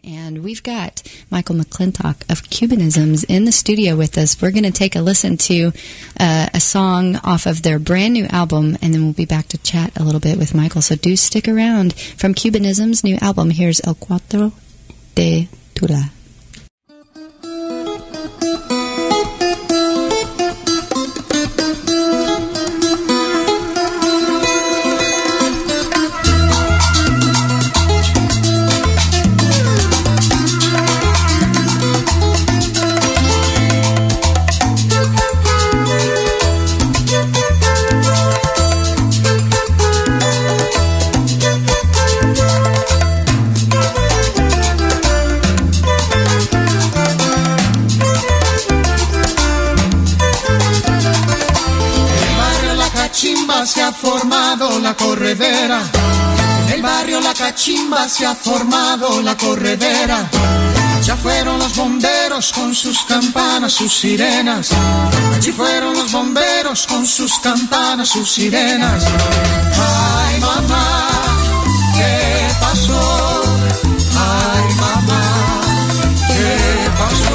And we've got Michael McClintock of Cubanisms in the studio with us. We're going to take a listen to a song off of their brand new album, and then we'll be back to chat a little bit with Michael. So do stick around. From Cubanisms' new album, here's El Cuarto de Tula. Se ha formado la corredera, en el barrio La Cachimba se ha formado la corredera. Ya fueron los bomberos con sus campanas, sus sirenas. Allí fueron los bomberos con sus campanas, sus sirenas. Ay, mamá, ¿qué pasó? Ay, mamá, ¿qué pasó?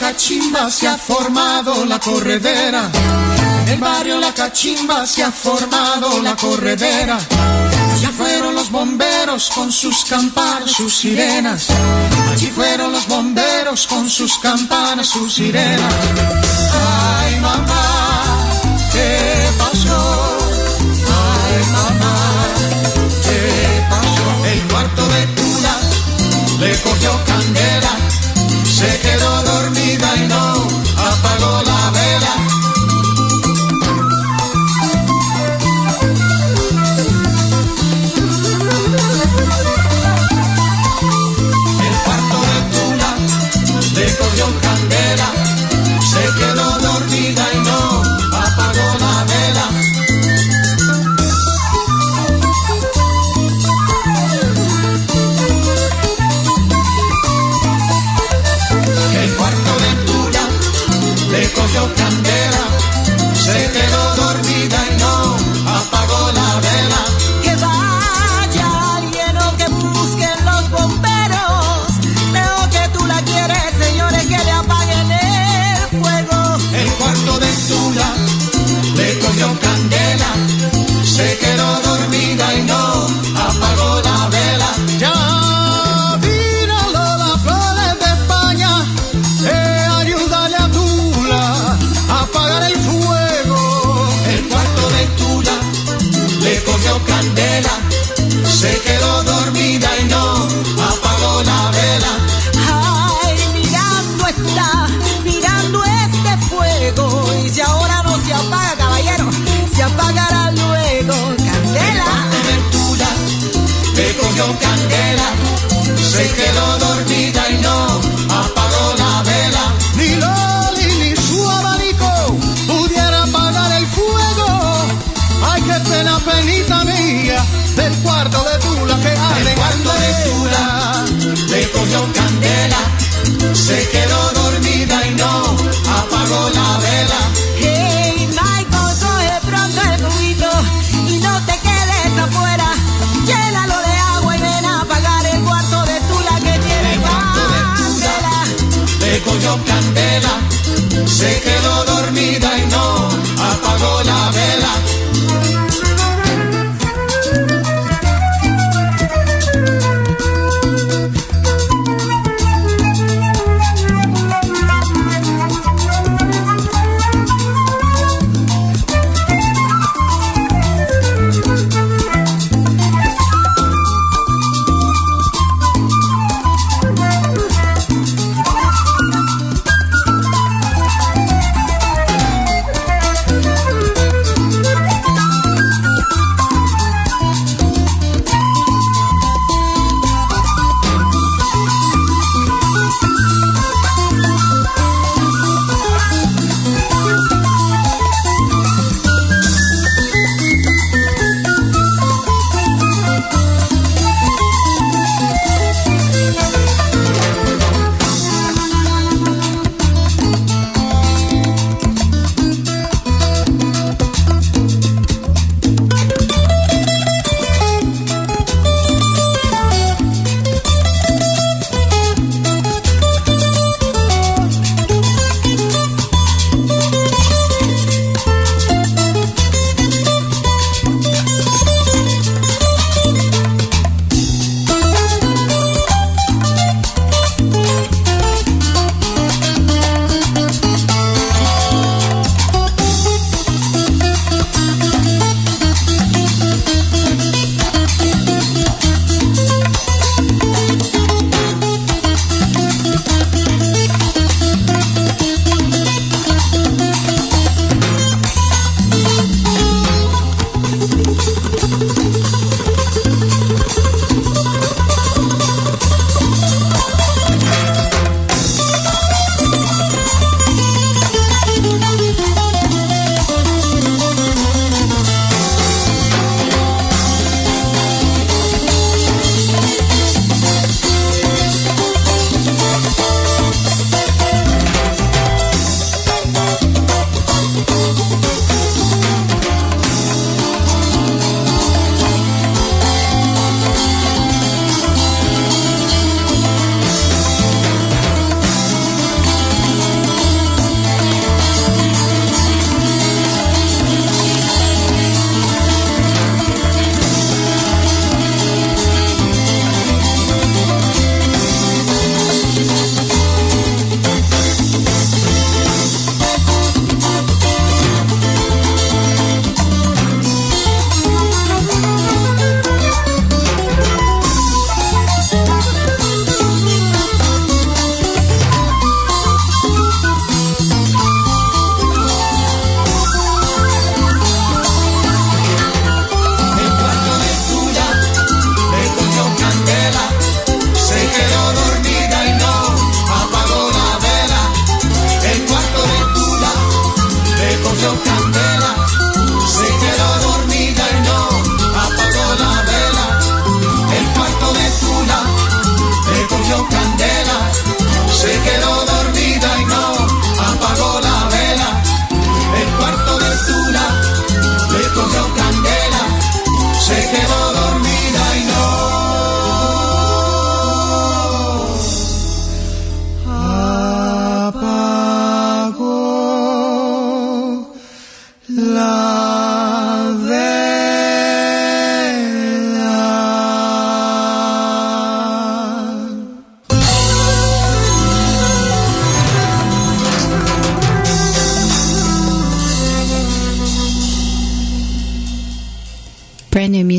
Cachimba se ha formado la corredera, en el barrio La Cachimba se ha formado la corredera. Ya fueron los bomberos con sus campanas, sus sirenas. Allí fueron los bomberos con sus campanas, sus sirenas. Ay, mamá, ¿qué pasó? Ay, mamá, ¿qué pasó? El cuarto de Tula le cogió candela. Se quedó dormida y no apagó la vela. El cuarto de Tula le cogió candela. Se quedó dormida y no apagó la vela. Cogió candela, se quedó dormida y no apagó la vela. Que vaya alguien o que busquen los bomberos. Creo que tú la quieres, señores, que le apaguen el fuego. El cuarto de Tula le cogió candela, se quedó dormida y no apagó la vela. Ya vino las flores de España, ayúdale a Tula a apagar el fuego. El cuarto de Tula le cogió candela, se quedó dormida y no apagó la vela. Ay, mirando este fuego. Y si ahora no se apaga, caballero, se apagará luego. Candela. El cuarto de Tula le cogió candela, se quedó dormida y no apagó la vela. Ni Loli ni su abanico pudiera apagar el fuego. Ay, qué pena, penita mía, del cuarto de Tula que arde. El cuarto de Tula le cogió candela, se quedó dormida y no apagó la vela. Hey, Michael, coge pronto el cubito y no te quedes afuera. Llénalo de agua y ven a apagar el cuarto de Tula que tiene candela. Le cogió candela, se quedó dormida y no apagó la vela.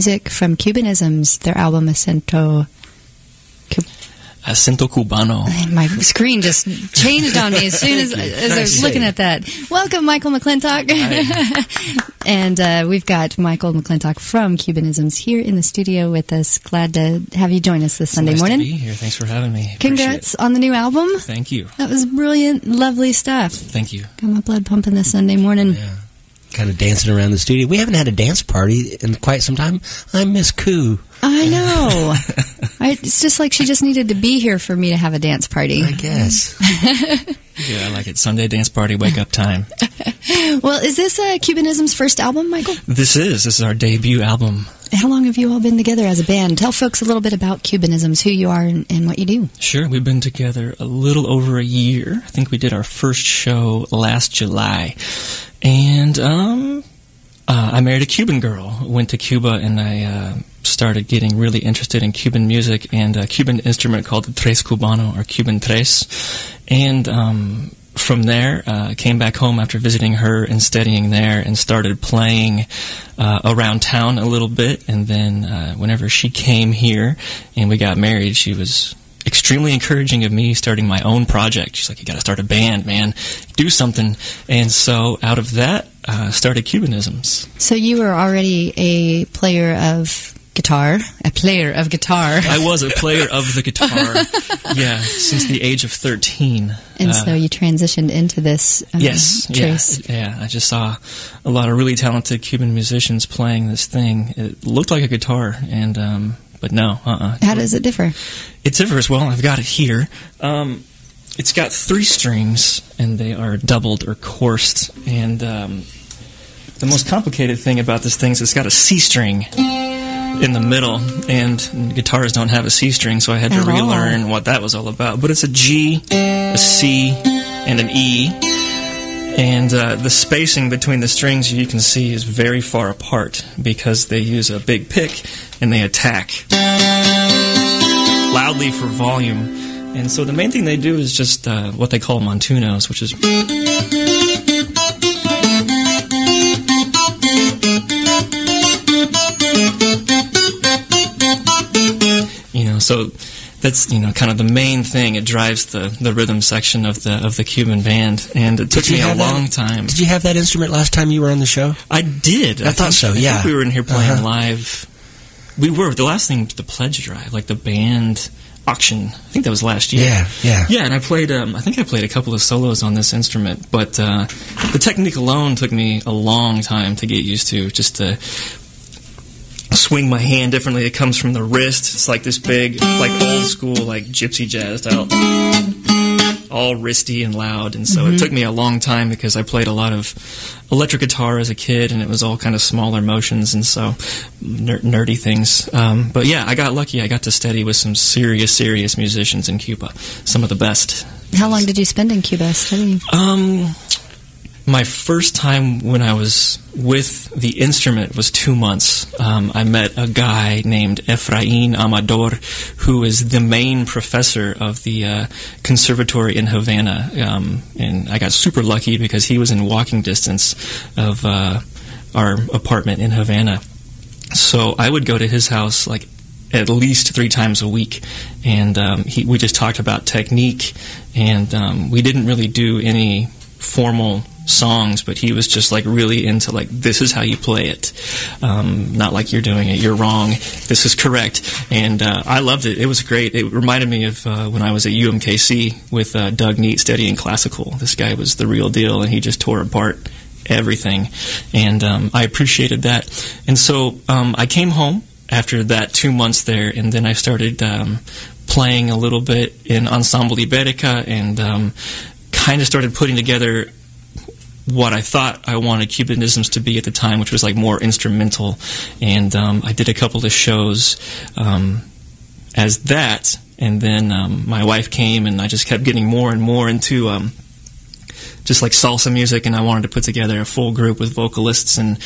music from Cubanisms, their album Acento Cubano. My screen just changed on me as soon as I was looking at that. Welcome, Michael McClintock. And we've got Michael McClintock from Cubanisms here in the studio with us. Glad to have you join us this Sunday morning. Nice to be here. Thanks for having me. Congrats on the new album. Thank you. That was brilliant, lovely stuff. Thank you. Got my blood pumping this Sunday morning. Yeah. Kind of dancing around the studio. We haven't had a dance party in quite some time. I miss Koo. I know. It's just like she just needed to be here for me to have a dance party. I guess. Yeah, I like it. Sunday dance party, wake up time. Well, is this Cubanism's first album, Michael? This is our debut album. How long have you all been together as a band? Tell folks a little bit about Cubanisms, who you are and what you do. Sure. We've been together a little over a year. I think we did our first show last July. And I married a Cuban girl, went to Cuba, and I started getting really interested in Cuban music and a Cuban instrument called the tres cubano, or Cuban tres. And from there, came back home after visiting her and studying there and started playing around town a little bit. And then whenever she came here and we got married, she was extremely encouraging of me starting my own project. She's like, you got to start a band, man. Do something. And so out of that, started Cubanisms. So you were already a player of guitar. I was a player of the guitar, yeah, since the age of 13. And so you transitioned into this yes, trace. Yeah. I just saw a lot of really talented Cuban musicians playing this thing. It looked like a guitar, and but no, How does it differ? It differs. Well, I've got it here. It's got 3 strings, and they are doubled or coursed. And the most complicated thing about this thing is it's got a C string in the middle, and guitars don't have a C string, so I had to relearn what that was all about. But it's a G, a C, and an E. And the spacing between the strings, you can see, is very far apart because they use a big pick and they attack loudly for volume. And so the main thing they do is just what they call montunos, which is... So that's kind of the main thing. It drives the rhythm section of the Cuban band, and it took me a long time. Did you have that instrument last time you were on the show? I did. I thought so. Yeah, I think we were in here playing live. We were. The last thing was the pledge drive, like the band auction. I think that was last year. Yeah. And I played. I think I played a couple of solos on this instrument, but the technique alone took me a long time to get used to. Just to swing my hand differently. It comes from the wrist. It's like this big, like old school, like gypsy jazz style, all wristy and loud. And so it took me a long time because I played a lot of electric guitar as a kid, and it was all kind of smaller motions, and so nerdy things. But yeah, I got lucky. I got to study with some serious musicians in Cuba, some of the best. How long did you spend in Cuba studying? My first time when I was with the instrument was 2 months. I met a guy named Efraín Amador, who is the main professor of the conservatory in Havana. And I got super lucky because he was in walking distance of our apartment in Havana. So I would go to his house like at least 3 times a week, and we just talked about technique, and we didn't really do any formal songs, but he was just like really into like, this is how you play it, not like you're doing it, you're wrong, this is correct. And I loved it. It was great. It reminded me of when I was at UMKC with Doug Neat studying classical. This guy was the real deal, and he just tore apart everything, and I appreciated that. And so I came home after that 2 months there, and then I started playing a little bit in Ensemble Iberica, and kind of started putting together what I thought I wanted Cubanisms to be at the time, which was like more instrumental. And I did a couple of shows as that, and then my wife came, and I just kept getting more and more into just like salsa music, and I wanted to put together a full group with vocalists and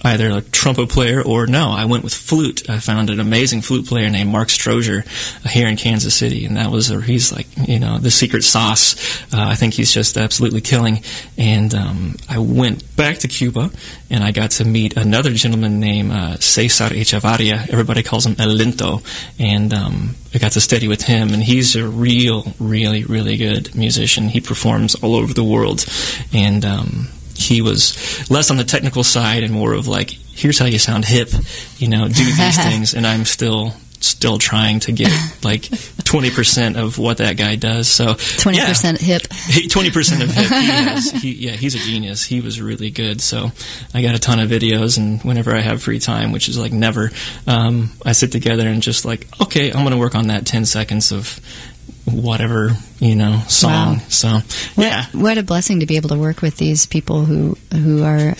either a trumpet player or no, I went with flute. I found an amazing flute player named Mark Strozier here in Kansas City, and he's like, the secret sauce. I think he's just absolutely killing. And I went back to Cuba, and I got to meet another gentleman named Cesar Echevarria. Everybody calls him El Lento, and I got to study with him, and he's a really, really good musician. He performs all over the world, and he was less on the technical side and more of like, here's how you sound hip, do these things, and I'm still trying to get like 20% of what that guy does. So 20% hip. 20% of hip. He's a genius. He was really good. So I got a ton of videos, and whenever I have free time, which is like never, I sit together and just like, okay, I'm going to work on that 10 seconds of whatever, song. Wow. So, yeah. What a blessing to be able to work with these people who are,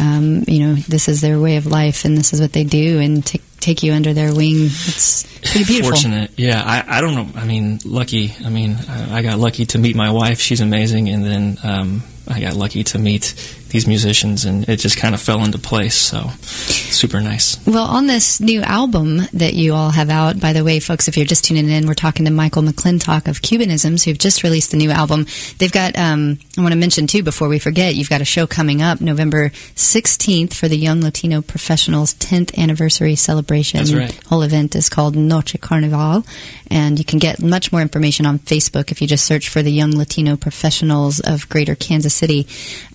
this is their way of life and this is what they do, and take you under their wing. It's pretty beautiful. Fortunate. Yeah. I don't know. I mean, lucky. I mean, I got lucky to meet my wife. She's amazing. And then, I got lucky to meet these musicians, and it just kind of fell into place. So, super nice. Well, on this new album that you all have out, by the way, folks, if you're just tuning in, we're talking to Michael McClintock of Cubanisms, who've just released a new album. They've got, I want to mention, too, before we forget, you've got a show coming up November 16th for the Young Latino Professionals 10th Anniversary Celebration. That's right. The whole event is called Noche Carnival, and you can get much more information on Facebook if you just search for the Young Latino Professionals of Greater Kansas City.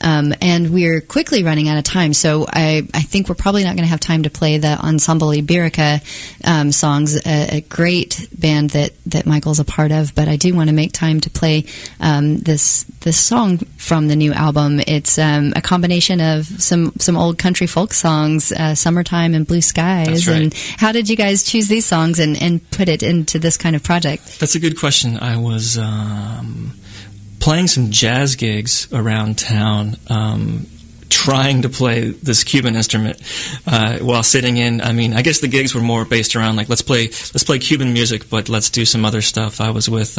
And we're quickly running out of time, so I think we're probably not going to have time to play the Ensemble Iberica songs, a great band that Michael's a part of, but I do want to make time to play this song from the new album. It's a combination of some old country folk songs, Summertime and Blue Skies. That's right. And how did you guys choose these songs and put it into this kind of project? That's a good question. I was playing some jazz gigs around town, trying to play this Cuban instrument while sitting in. I mean, I guess the gigs were more based around like let's play Cuban music, but let's do some other stuff. I was with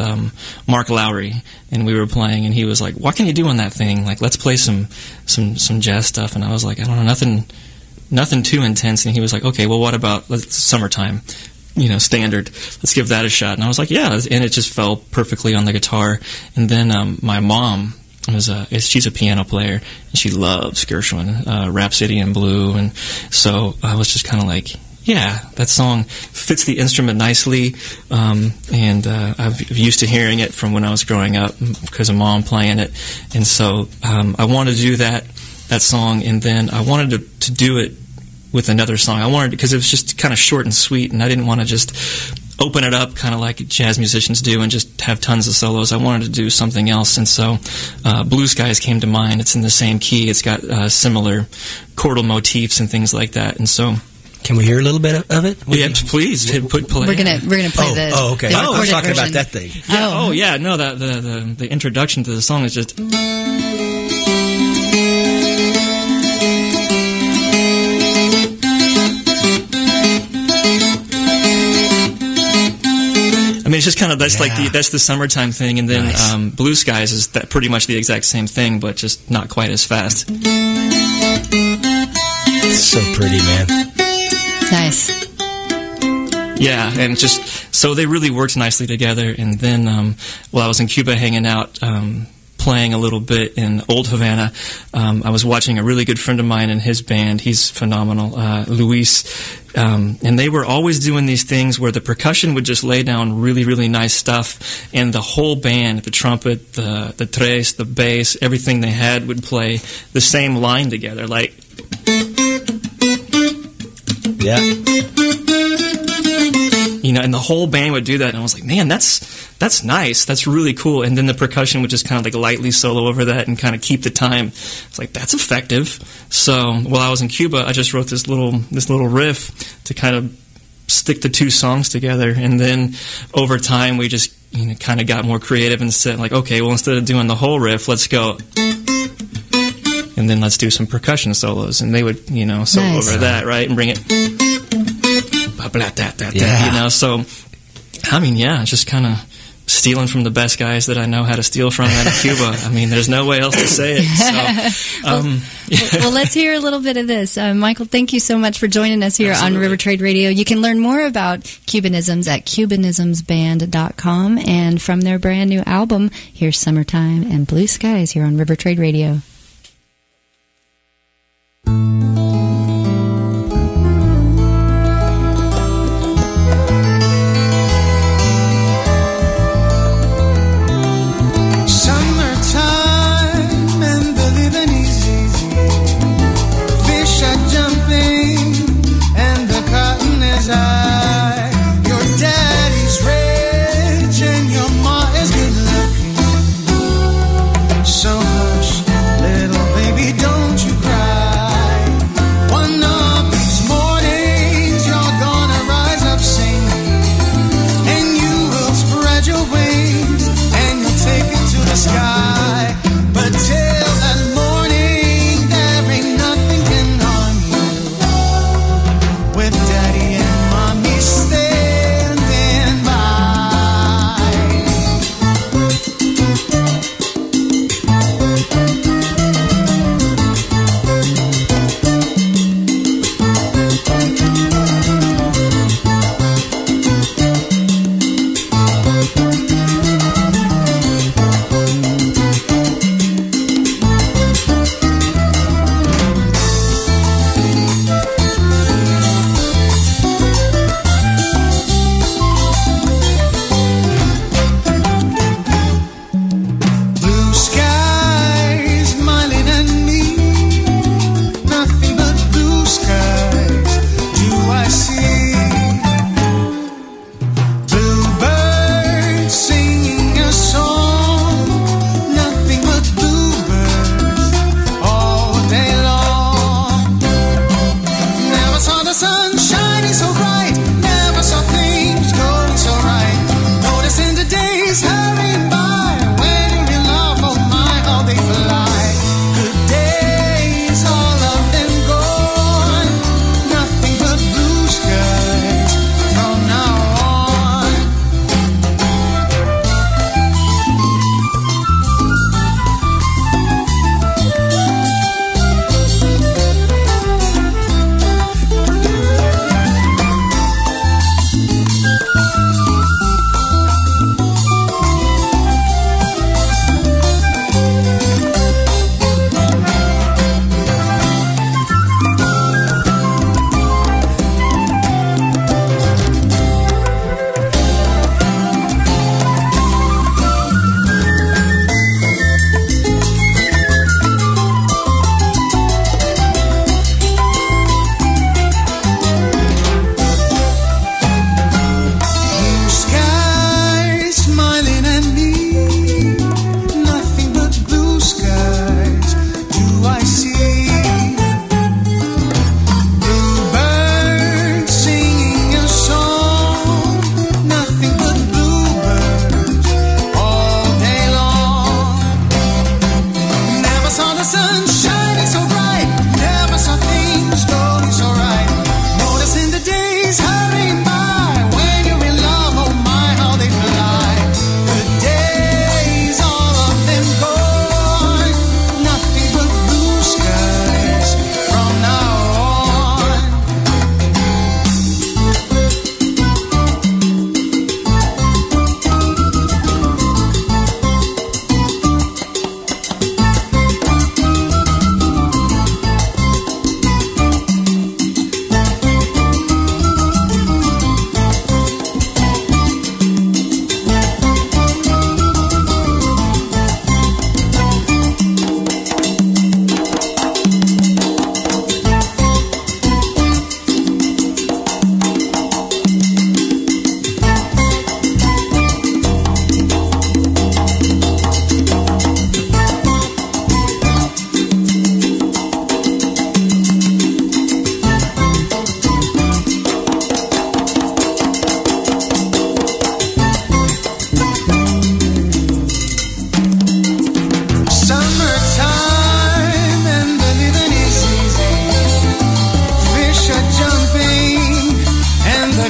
Mark Lowry, and we were playing, and he was like, "What can you do on that thing? Like, let's play some jazz stuff." And I was like, "I don't know, nothing too intense." And he was like, "Okay, well, what about Summertime? Standard. Let's give that a shot." And I was like, "Yeah," and it just fell perfectly on the guitar. And then my mom she's a piano player, and she loves Gershwin, Rhapsody in Blue, and so I was just kind of like, yeah, that song fits the instrument nicely, and I've used to hearing it from when I was growing up because of Mom playing it, and so I wanted to do that song, and then I wanted to do it with another song. I wanted, because it was just kind of short and sweet, and I didn't want to just open it up kind of like jazz musicians do and just have tons of solos. I wanted to do something else, and so Blue Skies came to mind. It's in the same key. It's got similar chordal motifs and things like that, and so... Can we hear a little bit of it? Yeah, please. Play. We're gonna play the. Oh, okay. The I was talking version. about that thing. Yeah, yeah. No, the introduction to the song is just. I mean, it's just kind of that's the summertime thing, and then Nice. Blue Skies is pretty much the exact same thing, but just not quite as fast. It's so pretty, man. Nice. Yeah, and just so they really worked nicely together. And then while I was in Cuba hanging out, playing a little bit in Old Havana, I was watching a really good friend of mine and his band. He's phenomenal, Luis. And they were always doing these things where the percussion would just lay down really, really nice stuff, and the whole band, the trumpet, the tres, the bass, everything they had would play the same line together, like. Yeah. And the whole band would do that, and I was like, man, that's nice. That's really cool. And then the percussion would just kind of like lightly solo over that and kind of keep the time. It's like, that's effective. So while I was in Cuba, I just wrote this little riff to kind of stick the two songs together. And then over time, we just kind of got more creative and said, like, okay, well, instead of doing the whole riff, let's go. And then let's do some percussion solos. And they would, solo Nice. over that, right? And bring it. So, I mean, yeah, just kind of stealing from the best guys that I know how to steal from out of Cuba. I mean, there's no way else to say it. So, well, let's hear a little bit of this. Michael, thank you so much for joining us here on River Trade Radio. You can learn more about Cubanisms at cubanismsband.com, and from their brand new album, here's Summertime and Blue Skies here on River Trade Radio.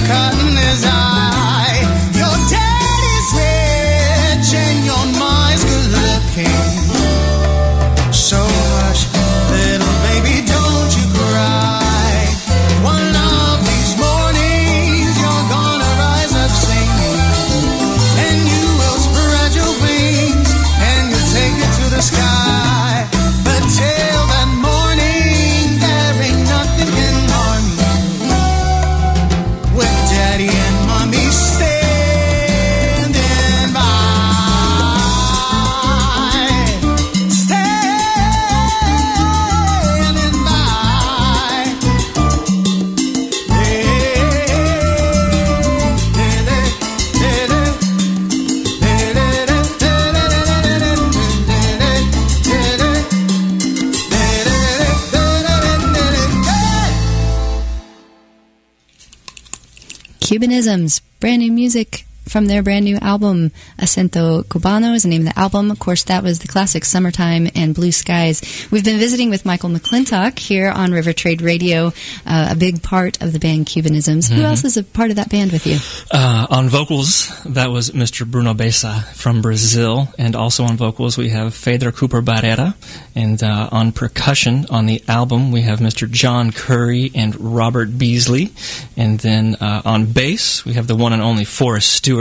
cotton is high. Your daddy's Cubanisms, brand new music from their brand new album, Acento Cubano is the name of the album. Of course, that was the classic Summertime and Blue Skies. We've been visiting with Michael McClintock here on River Trade Radio, a big part of the band Cubanisms. Who else is a part of that band with you? On vocals, that was Mr. Bruno Bessa from Brazil, and also on vocals we have Fedra Cooper Barrera, and on percussion on the album we have Mr. John Curry and Robert Beasley, and then on bass we have the one and only Forrest Stewart,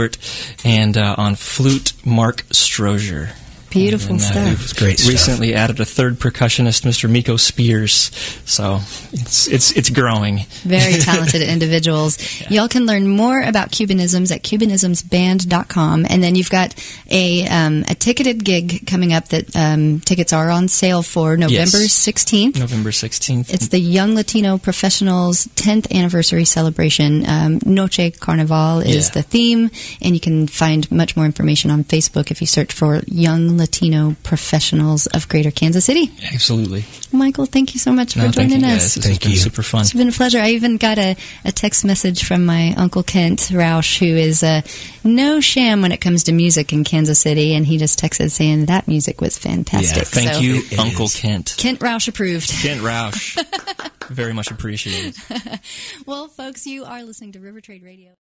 and on flute, Mark Strozier. Beautiful stuff. It's great stuff. Recently added a third percussionist, Mr. Miko Spears. So it's growing. Very talented individuals. Yeah. Y'all can learn more about Cubanisms at cubanismsband.com. And then you've got a ticketed gig coming up that tickets are on sale for November 16th. November 16th. It's the Young Latino Professionals 10th Anniversary Celebration. Noche Carnaval is the theme, and you can find much more information on Facebook if you search for Young Latino Professionals of Greater Kansas City. Absolutely. Michael, thank you so much for joining us. Thank you. Super fun. It's been a pleasure. I even got a text message from my Uncle Kent Rausch, who is no sham when it comes to music in Kansas City, and he just texted saying that music was fantastic. Yeah, thank you, Uncle Kent. Kent Rausch approved. Kent Rausch. Very much appreciated. Well, folks, you are listening to River Trade Radio.